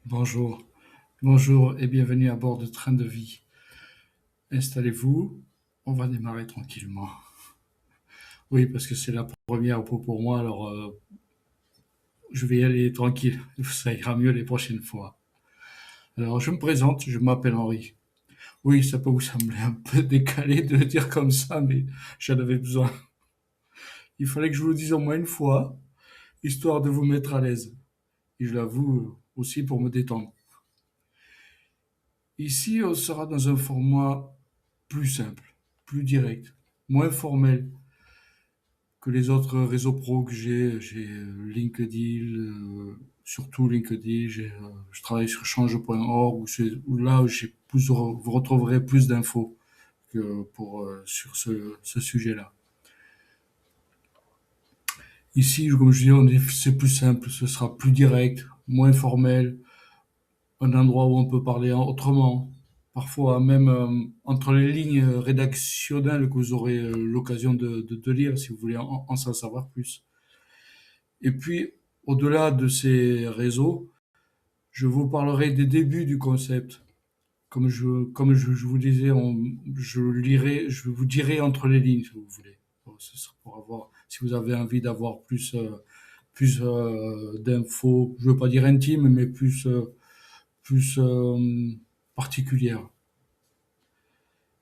Bonjour, bonjour et bienvenue à bord de Train de vie. Installez-vous, on va démarrer tranquillement. Oui, parce que c'est la première pour moi, alors je vais y aller tranquille. Ça ira mieux les prochaines fois. Alors, je me présente, je m'appelle Henri. Oui, ça peut vous sembler un peu décalé de le dire comme ça, mais j'en avais besoin. Il fallait que je vous le dise au moins une fois, histoire de vous mettre à l'aise. Et je l'avoue aussi pour me détendre. Ici, on sera dans un format plus simple, plus direct, moins formel que les autres réseaux pro que j'ai. J'ai LinkedIn, surtout LinkedIn. Je travaille sur change.org où là vous retrouverez plus d'infos que sur ce sujet-là. Ici, comme je dis, c'est plus simple, ce sera plus direct, moins formel, un endroit où on peut parler autrement. Parfois, même entre les lignes rédactionnelles que vous aurez l'occasion de lire si vous voulez en savoir plus. Et puis, au-delà de ces réseaux, je vous parlerai des débuts du concept. Je vous disais, je vous dirai entre les lignes, si vous voulez. Bon, ce sera pour avoir, si vous avez envie d'avoir plus d'infos, je veux pas dire intimes, mais plus particulières.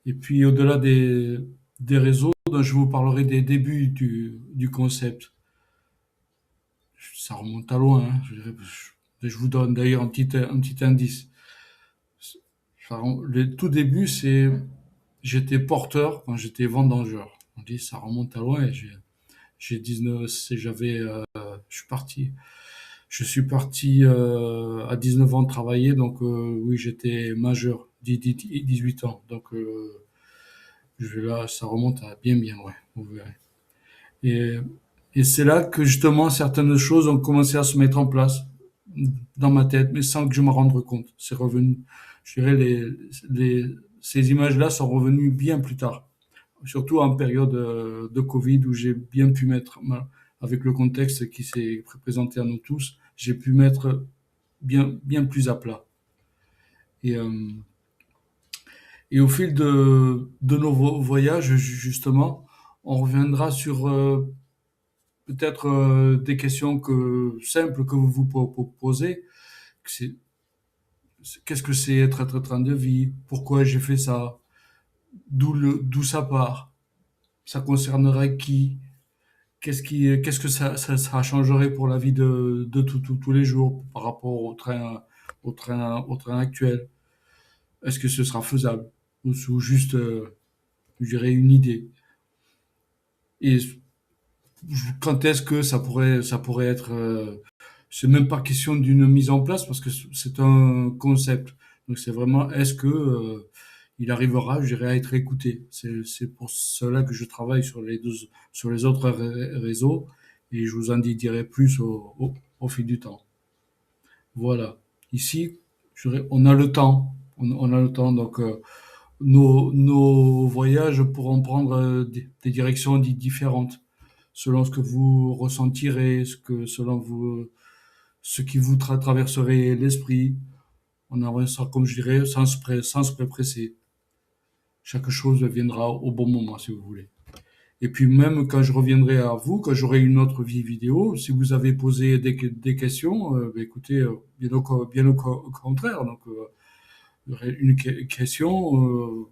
Et puis, au-delà des réseaux, donc, je vous parlerai des débuts du concept. Ça remonte à loin, hein. Je vous donne d'ailleurs un petit indice. Le tout début, j'étais porteur quand j'étais vendangeur. On dit ça remonte à loin. J'ai 19, je suis parti à 19 ans travailler, donc oui, j'étais majeur, 18 ans. Donc là, ça remonte à bien, ouais, vous verrez. Et, et c'est là que justement certaines choses ont commencé à se mettre en place dans ma tête, mais sans que je me rende compte. C'est revenu, je dirais, ces images-là sont revenues bien plus tard, surtout en période de Covid où j'ai bien pu mettre, avec le contexte qui s'est présenté à nous tous, j'ai pu mettre bien plus à plat. Et, euh, et au fil de nos voyages, justement, on reviendra sur peut-être des questions simples que vous posez. C'est, Qu'est-ce que c'est être train de vie? Pourquoi j'ai fait ça? D'où ça part? Ça concernerait qui? Qu'est-ce que ça changerait pour la vie de tous les jours par rapport au train actuel? Est-ce que ce sera faisable? Ou juste, je dirais, une idée? Et quand est-ce que ça pourrait être c'est même pas question d'une mise en place parce que c'est un concept. Donc c'est vraiment est-ce que il arrivera, je dirais, à être écouté. C'est pour cela que je travaille sur les autres réseaux et je vous en dirai plus au fil du temps. Voilà. Ici, on a le temps. On a le temps. Donc nos voyages pourront prendre des directions différentes selon ce que vous ressentirez, ce qui vous traverserait l'esprit. On avancera, comme je dirais, sans se presser. Chaque chose viendra au bon moment, si vous voulez. Et puis même quand je reviendrai à vous, quand j'aurai une autre vie vidéo, si vous avez posé des questions, ben écoutez, bien au contraire. Donc, il y aurait une question,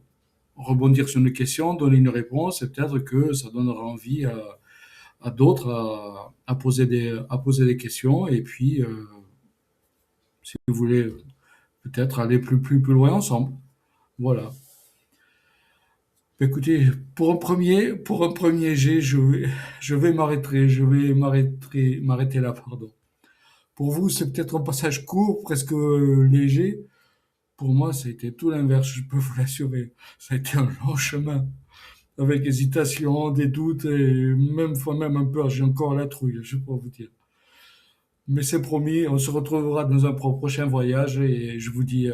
rebondir sur une question, donner une réponse, et peut-être que ça donnera envie à d'autres à poser des questions. Et puis, si vous voulez peut-être aller plus loin ensemble. Voilà. Écoutez, pour un premier jet, m'arrêter là, pardon. Pour vous, c'est peut-être un passage court, presque léger. Pour moi, ça a été tout l'inverse, je peux vous l'assurer. Ça a été un long chemin, avec hésitation, des doutes, et même un peu, j'ai encore la trouille, je peux vous dire. Mais c'est promis, on se retrouvera dans un prochain voyage, et je vous dis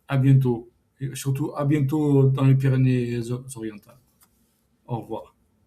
à bientôt. Et surtout, à bientôt dans les Pyrénées orientales. Au revoir.